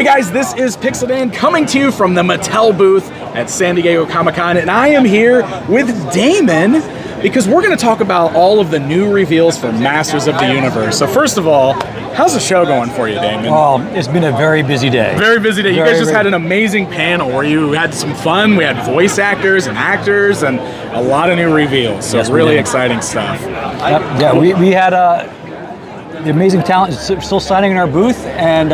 Hey guys, this is Pixeldan coming to you from the Mattel booth at San Diego Comic-Con, and I am here with Damon because we're going to talk about all of the new reveals for Masters of the Universe. So first of all, how's the show going for you, Damon? Oh, it's been a very busy day. Very busy day. You guys just had an amazing panel where you had some fun. We had voice actors and actors and a lot of new reveals. So yes, really exciting stuff. Yeah, we had the amazing talent still signing in our booth, and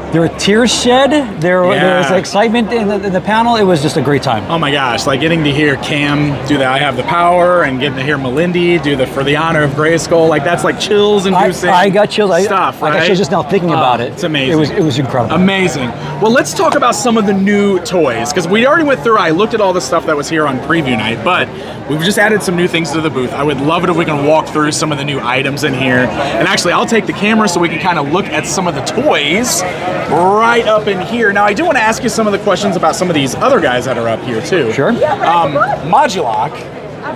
there were tears shed. There was excitement in the panel. It was just a great time. Oh my gosh, like getting to hear Cam do the I Have the Power and getting to hear Melindy do the For the Honor of Grayskull, like that's like chills inducing. I got chills. Stuff, right? I got chills just now thinking about it. It's amazing. It was incredible. Amazing. Well, let's talk about some of the new toys, because we already went through, I looked at all the stuff that was here on preview night, but we've just added some new things to the booth. I would love it if we can walk through some of the new items in here. And actually, I'll take the camera so we can kind of look at some of the toys right up in here. Now, I do want to ask you some of the questions about some of these other guys that are up here, too. Sure. Modulok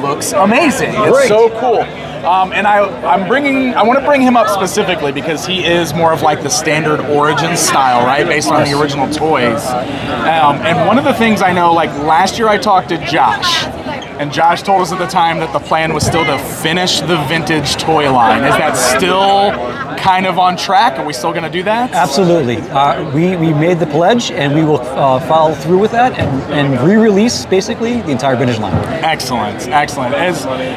looks amazing. It's so cool. And I want to bring him up specifically because he is more of like the standard Origins style, right? Based on the original toys. And one of the things I know, like last year I talked to Josh, and Josh told us at the time that the plan was still to finish the vintage toy line. Is that still kind of on track? Are we still going to do that? Absolutely. We made the pledge, and we will follow through with that and re-release basically the entire vintage line. Excellent, excellent.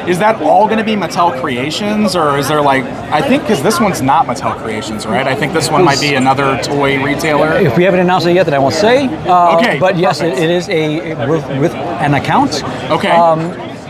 Is that all going to be Mattel Creations, or is there like, I think because this one's not Mattel Creations, right? I think this one might be another toy retailer. If we haven't announced it yet, then I won't say. Okay. But yes, it is with an account. Okay.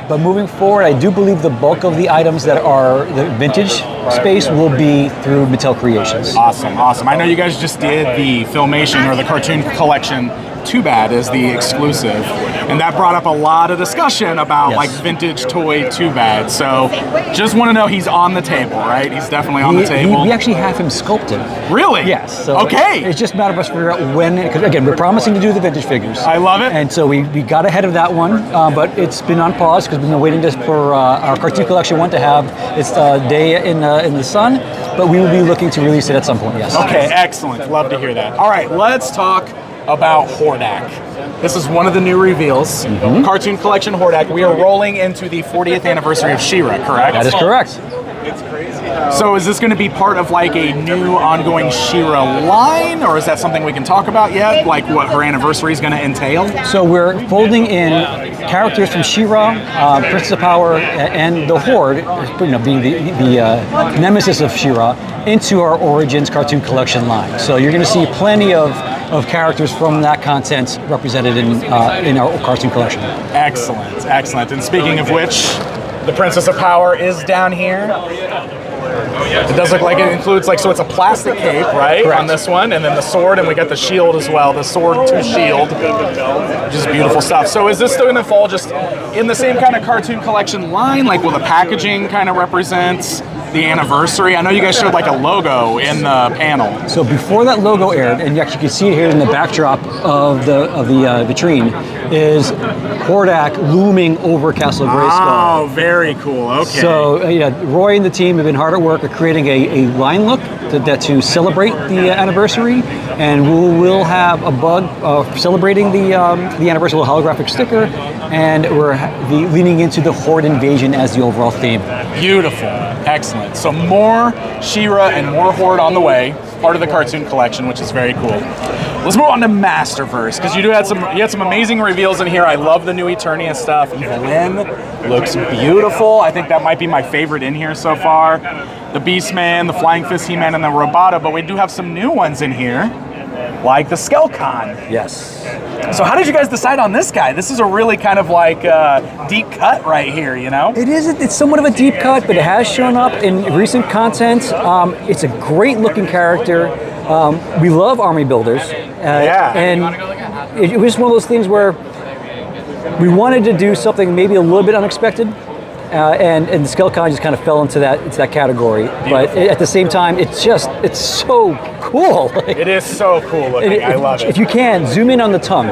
But moving forward, I do believe the bulk of the items that are the vintage space will be through Mattel Creations. Awesome, awesome. I know you guys just did the Filmation or the cartoon collection Too Bad as the exclusive, and that brought up a lot of discussion about like vintage toy Too Bad. So just want to know he's on the table, right? He's definitely on the table. We actually have him sculpted. Really? Yes. So okay. It's just a matter of us figuring out when, because again, we're promising to do the vintage figures. I love it. And so we got ahead of that one, but it's been on pause because we've been waiting just for our cartoon collection one to have its day in the sun, but we will be looking to release it at some point, yes. Okay, excellent. Love to hear that. All right, let's talk about Hordak. This is one of the new reveals. Cartoon Collection Hordak. We are rolling into the 40th anniversary of She-Ra, correct? That is correct. It's crazy. So is this going to be part of like a new ongoing She-Ra line, or is that something we can talk about yet? Like what her anniversary is going to entail? So we're folding in characters from She-Ra, Princess of Power, and the Horde, being the nemesis of She-Ra, into our Origins Cartoon Collection line. So you're going to see plenty of characters from that content represented in our cartoon collection. Excellent, excellent. And speaking of which, the Princess of Power is down here. It does look like it includes, like, so it's a plastic cape, right? Correct. On this one, and then the sword, and we got the shield as well, the sword to shield. Just beautiful stuff. So is this still going to fall just in the same kind of cartoon collection line? Like, will the packaging kind of represent the anniversary? I know you guys showed like a logo in the panel. So before that logo aired, and you actually can see it here in the backdrop of the vitrine, is Hordak looming over Castle Grayskull. Oh, very cool. Okay. So Roy and the team have been hard at work at creating a line look to celebrate the anniversary, and we will have a bug celebrating the anniversary with a holographic sticker, and we're leaning into the Horde invasion as the overall theme. Beautiful. Excellent. So more She-Ra and more Horde on the way, part of the cartoon collection, which is very cool. Let's move on to Masterverse, because you had some amazing reveals in here. I love the new Eternia stuff. Evelyn looks beautiful. I think that might be my favorite in here so far. The Beastman, the Flying Fist He-Man, and the Roboto, but we do have some new ones in here, like the Skelcon. Yes. So how did you guys decide on this guy? This is a really kind of like deep cut right here, you know? It is. It's somewhat of a deep cut, but it has shown up in recent content. It's a great looking character. We love army builders. And it was one of those things where we wanted to do something maybe a little bit unexpected. And the Skelcon just kind of fell into that category. Beautiful. But at the same time, it's so cool. It is so cool looking. I love it. If you can, zoom in on the tongue.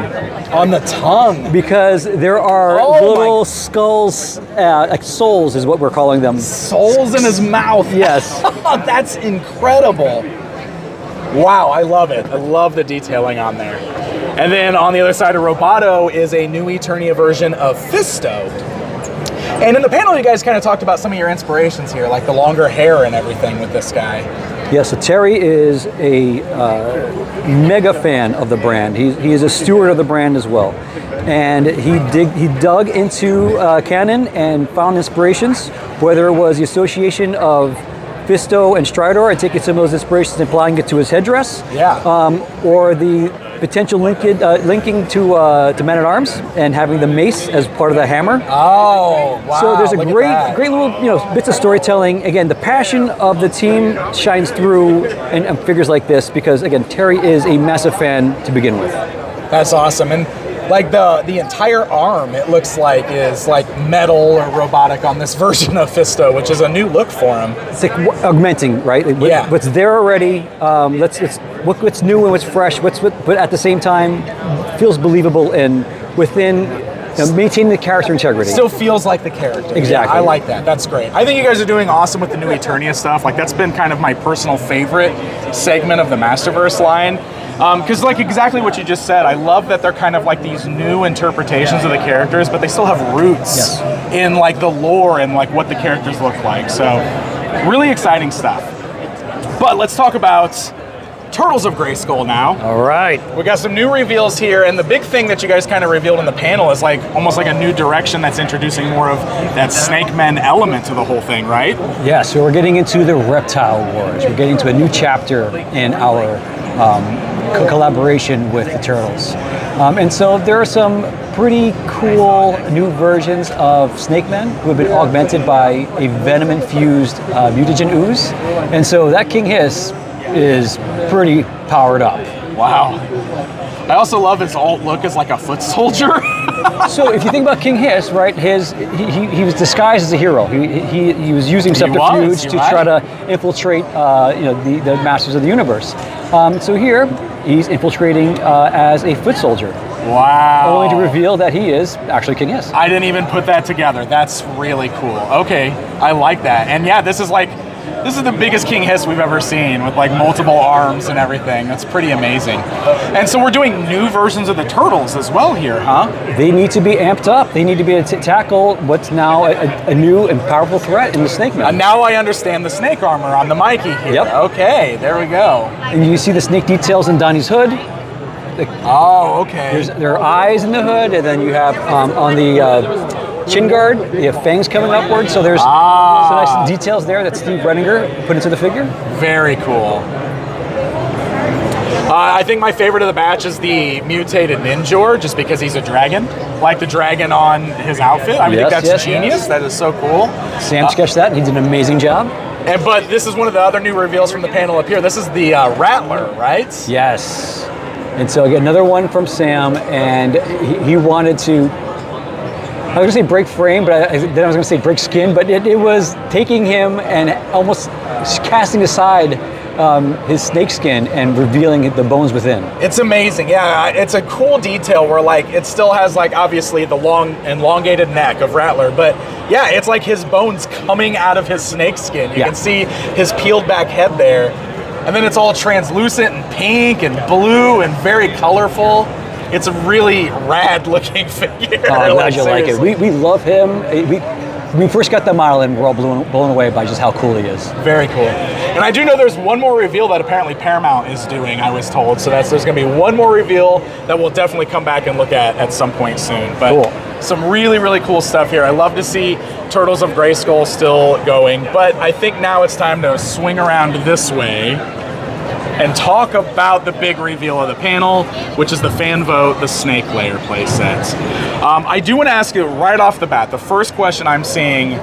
On the tongue? Because there are little skulls, like souls is what we're calling them. Souls in his mouth? Yes. That's incredible. Wow, I love it. I love the detailing on there. And then on the other side of Roboto is a new Eternia version of Fisto. And in the panel, you guys kind of talked about some of your inspirations here, like the longer hair and everything with this guy. Yeah, so Terry is a mega fan of the brand. He is a steward of the brand as well. And he dug into canon and found inspirations, whether it was the association of Fisto and Stridor and taking some of those inspirations and applying it to his headdress. Yeah. Or the potential linking to Man-at-Arms and having the mace as part of the hammer. Oh, wow. So there's a great little bits of storytelling. Again, the passion of the team shines through in figures like this because, again, Terry is a massive fan to begin with. That's awesome. And like the entire arm, it looks like, is like metal or robotic on this version of Fisto, which is a new look for him. It's like augmenting, right? Yeah. What's there already, let's what's new and what's fresh, but at the same time feels believable and within maintaining the character integrity. Still feels like the character. Exactly. Yeah, I like that. That's great. I think you guys are doing awesome with the new Eternia stuff. Like, that's been kind of my personal favorite segment of the Masterverse line. Because like exactly what you just said, I love that they're kind of like these new interpretations of the characters, but they still have roots in like the lore and like what the characters look like. So really exciting stuff. But let's talk about Turtles of Grayskull now. All right. We got some new reveals here, and the big thing that you guys kind of revealed in the panel is like almost like a new direction that's introducing more of that Snake Men element to the whole thing, right? Yeah, so we're getting into the Reptile Wars. We're getting to a new chapter in our collaboration with the Turtles. And so there are some pretty cool new versions of Snake Men who have been augmented by a venom-infused mutagen ooze. And so that King Hiss is pretty powered up. Wow. I also love his alt look as like a foot soldier. So if you think about King Hiss, right, he was disguised as a hero. He was using subterfuge to try to infiltrate the masters of the universe. So here he's infiltrating as a foot soldier. Wow. Only to reveal that he is actually King Hiss. I didn't even put that together. That's really cool. Okay, I like that. And yeah, this is the biggest King Hiss we've ever seen with like multiple arms and everything. That's pretty amazing. And so we're doing new versions of the Turtles as well here, huh? They need to be amped up. They need to be able to tackle what's now a new and powerful threat in the Snake Men. Now I understand the snake armor on the Mikey here. Yep. Okay, there we go. And you see the snake details in Donnie's hood. Oh, okay. There are eyes in the hood, and then you have on the chin guard, you have fangs coming upward. So there's some nice details there that Steve Renninger put into the figure. Very cool. I think my favorite of the batch is the mutated Ninjor, just because he's a dragon, like the dragon on his outfit. I think that's genius. Yes. That is so cool. Sam sketched that, and he did an amazing job. But this is one of the other new reveals from the panel up here. This is the Rattler, right? Yes. And so again, another one from Sam, and he wanted to, I was going to say break frame, but then I was going to say break skin, but it was taking him and almost casting aside his snake skin and revealing the bones within. It's amazing. Yeah, it's a cool detail where like it still has like obviously the long elongated neck of Rattler, but yeah, it's like his bones coming out of his snake skin. You can see his peeled back head there. And then it's all translucent and pink and blue and very colorful. It's a really rad looking figure. Oh, I'm glad you like it. We love him. We first got the model and we're all blown away by just how cool he is. Very cool. And I do know there's one more reveal that apparently Paramount is doing, I was told. So there's going to be one more reveal that we'll definitely come back and look at some point soon. But cool. Some really, really cool stuff here. I love to see Turtles of Grayskull still going. But I think now it's time to swing around this way and talk about the big reveal of the panel, which is the fan vote, the Snake Lair playset. I do want to ask you right off the bat, the first question I'm seeing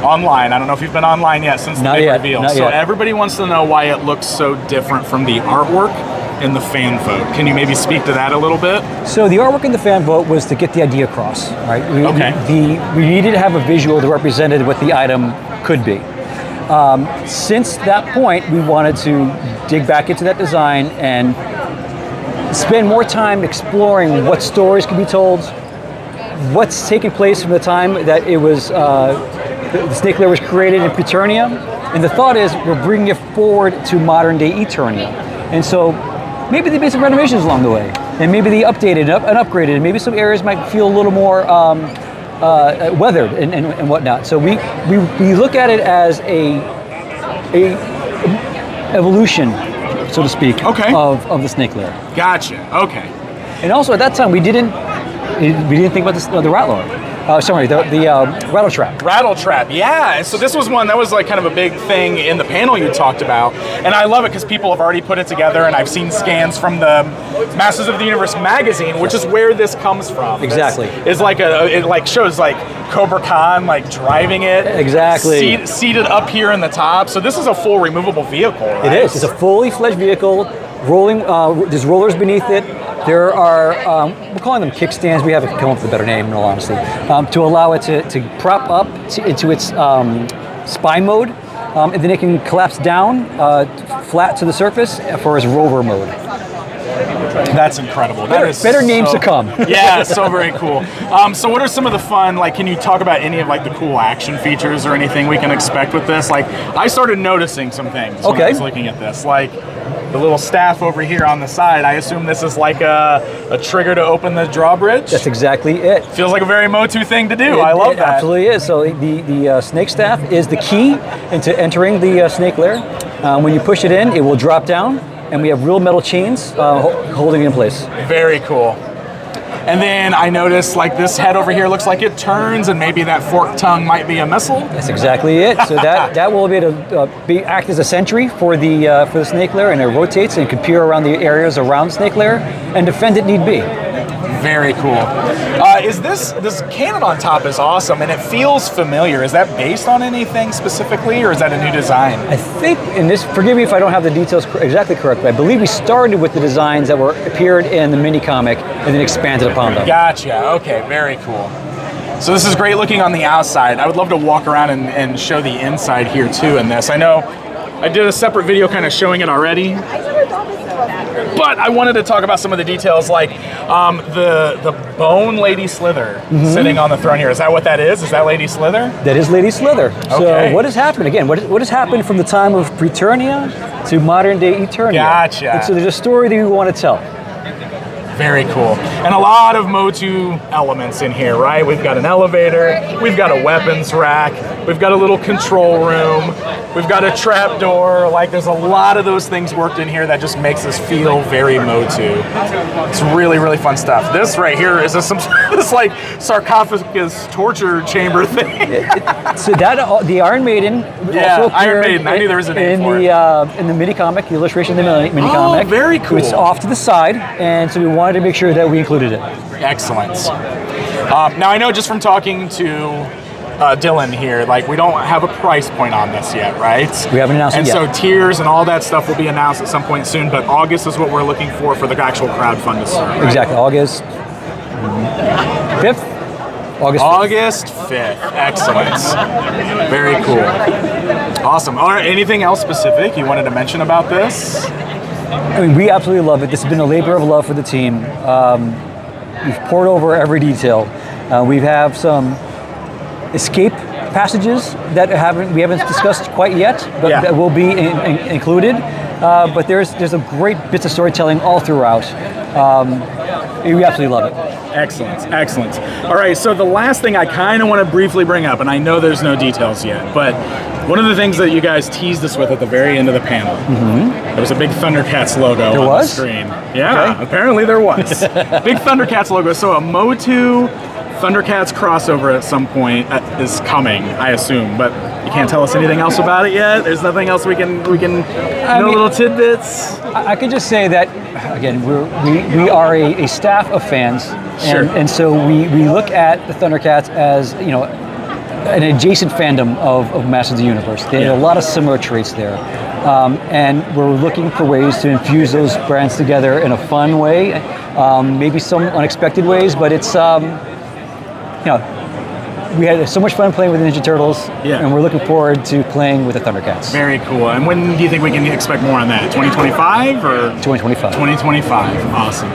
online, I don't know if you've been online yet since the big reveal, so everybody wants to know why it looks so different from the artwork in the fan vote. Can you maybe speak to that a little bit? So the artwork in the fan vote was to get the idea across, right? We needed to have a visual that represented what the item could be. Since that point, we wanted to dig back into that design and spend more time exploring what stories could be told, what's taking place from the time that it was the Snake Lair was created in Eternia, and the thought is we're bringing it forward to modern day Eternia. And so maybe they made some renovations along the way, and maybe they updated and upgraded, and maybe some areas might feel a little more weathered and whatnot. So we look at it as a evolution, so to speak, of the snake lair. Gotcha. Okay. And also at that time we didn't think about the rattler. The rattle trap. Rattle trap, yeah. So this was one that was like kind of a big thing in the panel you talked about, and I love it because people have already put it together, and I've seen scans from the Masters of the Universe magazine, which is where this comes from. Exactly. It's like it like shows like Cobra Khan like driving it. Exactly. Seated up here in the top. So this is a full removable vehicle, right? It is. It's a fully fledged vehicle. Rolling. There's rollers beneath it. There are, we're calling them kickstands. We haven't come up with a better name, in all honesty, to allow it to prop up into its spine mode, and then it can collapse down flat to the surface for its rover mode. That's incredible. Better names to come. Yeah, so very cool. So what are some of the fun, like, can you talk about any of like the cool action features or anything we can expect with this? Like, I started noticing some things when I was looking at this, like the little staff over here on the side. I assume this is like a trigger to open the drawbridge? That's exactly it. Feels like a very MOTU thing to do. I love that. It absolutely is. So the snake staff is the key into entering the snake lair. When you push it in, it will drop down, and we have real metal chains holding it in place. Very cool. And then I noticed like this head over here looks like it turns, and maybe that forked tongue might be a missile. That's exactly it. So that will be able to act as a sentry for the snake lair, and it rotates and can peer around the areas around the snake lair and defend it need be. Very cool. Is this cannon on top is awesome, and it feels familiar. Is that based on anything specifically, or is that a new design? I think, and this, forgive me if I don't have the details exactly correct, but I believe we started with the designs that appeared in the mini comic and then expanded upon them. Gotcha. Okay, very cool. So this is great looking on the outside. I would love to walk around and show the inside here too in this. I know I did a separate video kind of showing it already, but I wanted to talk about some of the details, like the bone Lady Slither sitting on the throne here. Is that what that is? Is that Lady Slither? That is Lady Slither. Okay. So what has happened again? What has happened from the time of Preternia to modern day Eternia? Gotcha. And so there's a story that we want to tell. Very cool. And a lot of MOTU elements in here, right? We've got an elevator, we've got a weapons rack, we've got a little control room, we've got a trap door. Like, there's a lot of those things worked in here that just makes us feel very MOTU. It's really, really fun stuff. This right here is this like sarcophagus torture chamber thing. So that the Iron Maiden also Iron Maiden. I knew there was a name for it. In the mini comic, the illustration of the mini comic. Very cool. It's off to the side, and so we wanted to make sure that we included it. Excellent. Now I know just from talking to Dylan here, like, we don't have a price point on this yet, right? We haven't announced it yet. And so tiers and all that stuff will be announced at some point soon, but August is what we're looking for the actual crowdfund to start, right? Exactly, August 5th? August 5th. Excellent. Very cool. Awesome. All right, anything else specific you wanted to mention about this? I mean, we absolutely love it. This has been a labor of love for the team. We've poured over every detail. We have some escape passages that we haven't discussed quite yet, but that will be included. But there's a great bits of storytelling all throughout. We absolutely love it. Excellent, excellent. All right, so the last thing I kind of want to briefly bring up, and I know there's no details yet, but one of the things that you guys teased us with at the very end of the panel, there was a big Thundercats logo on the screen. Yeah, apparently there was. Big Thundercats logo. So a MOTU Thundercats crossover at some point is coming, I assume, but you can't tell us anything else about it yet. There's nothing else we can know, little tidbits. I could just say that again, we are a staff of fans, and so we look at the Thundercats as, you know, an adjacent fandom of Masters of the Universe. They have a lot of similar traits there, and we're looking for ways to infuse those brands together in a fun way, maybe some unexpected ways, but it's you know, we had so much fun playing with the Ninja Turtles, and we're looking forward to playing with the Thundercats. Very cool. And when do you think we can expect more on that? 2025 or? 2025. 2025. Awesome.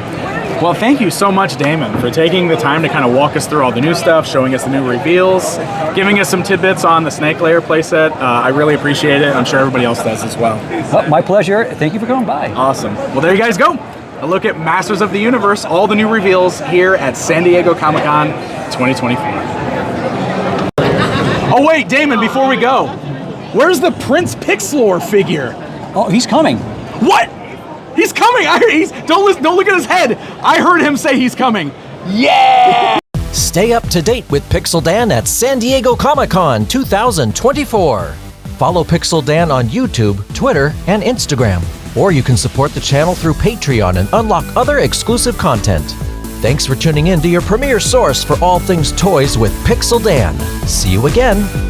Well, thank you so much, Damon, for taking the time to kind of walk us through all the new stuff, showing us the new reveals, giving us some tidbits on the Snake Lair playset. I really appreciate it. I'm sure everybody else does as well. My pleasure. Thank you for coming by. Awesome. Well, there you guys go. A look at Masters of the Universe, all the new reveals here at San Diego Comic-Con 2024. Oh wait, Damon, before we go, where's the Prince Pixlor figure? Oh, he's coming. What? He's coming! Don't look at his head. I heard him say he's coming. Yeah! Stay up to date with Pixel Dan at San Diego Comic-Con 2024. Follow Pixel Dan on YouTube, Twitter, and Instagram. Or you can support the channel through Patreon and unlock other exclusive content. Thanks for tuning in to your premier source for all things toys with Pixel Dan. See you again.